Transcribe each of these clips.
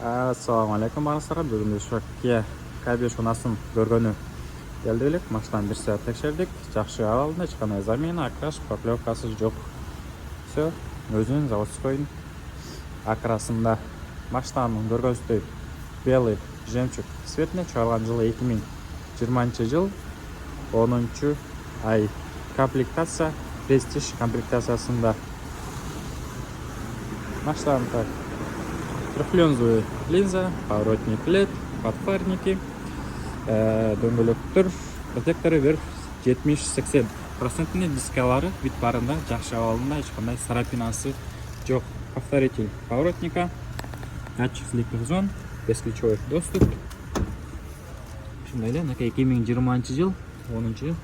Assalamu alaikum barыңыздарга. Бүгүн Kia K5 унасын көргөнү келди элек. Машинаны 1 саат текшердик. Жакшы абалында, эч кандай замена, окрас, поклевкасы жок. Все, өзүнүн заводской окрасында. Машинанын көргөнүздөй белый жемчуг цветине чыгарылган жылы 2020 жыл 10 ай. Комплектация престиж комплектациясында. Машинанын так трехлинзовый линза, поворотник LED, подфарники, дөңгөлөктөр, протекторы бир 70-80%. Дискалары вид барында, жакшы абалында, эч кандай царапинасы жок. Повторитель поворотника, датчик слепых зон, бесключевой доступ. Ушундай эле, 2020 жыл 10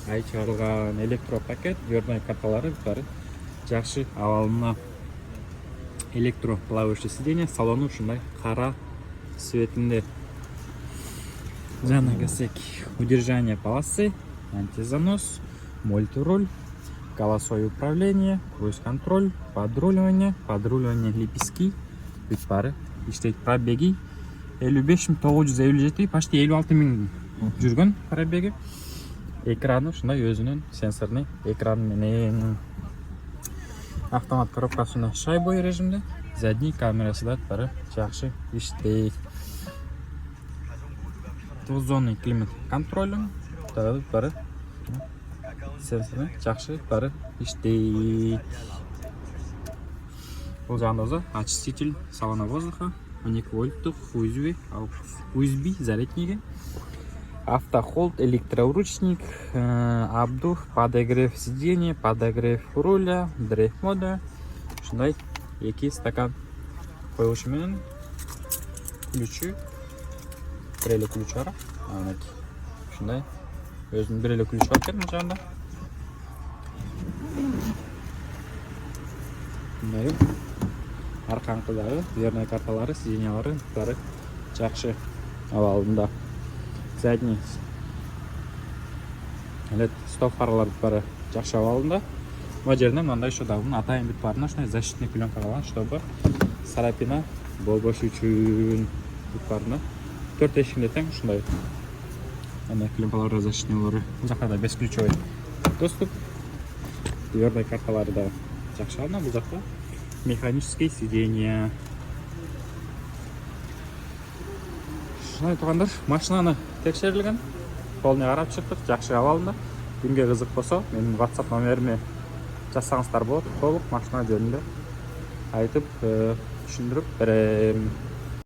ай чыгарылган электропакет, дверной карталары баары жакшы абалында. Электроплавающий сиденье, салону ушундай кара цветинде. Жана келсек, удержание полосы, антизанос, мультируль, голосовое управление, круиз-контроль, подруливание лепестки, бүт баары иштейт. Пробеги 55.957, почти 56.000 жүргөн пробеги. Экраны ушундай өзүнүн сенсорный экран менен. Автомат коробкасы шайбой режимде, задний камерасы да баары жакшы иштейт. Двухзонный климат контролю да баары сенсорный жакшы баары иштейт. Бул жагында очиститель салона воздуха, 12 вольттук USB зарядниги, автохолд, электроручник, обдув, подогрев сиденья, подогрев руля, дрейф мода. Ушундай 2 стакан коюшу менен ключү, бир эле ключ бар. Ушундай өзүнүн бир эле ключу бар экен бул жагында. Мындай аркаңкыдагы дверной карталары, сиденьялары баары жакшы абалында. Задний LED стоп фаралар баары жакшы абалында. Бул жерде мындай еще дагы атайын бүт баарына ушундай защитный пленка калган, чтобы царапина болбош үчүн бүт баарына. 4 эшигинде тең ушундай ана клемпалар защитнялары. Бул жакта да бесключевой доступ. Дверной карталары да жакшы абалында. Бул жакта механические сиденья. Ушундай туугандар, машинаны текшерилген, полный карап чыктык, жакшы абалында. Кимге кызык болсо, менин WhatsApp номериме жазсаңыздар болот. Толук машина жөнүндө айтып түшүндүрүп берем.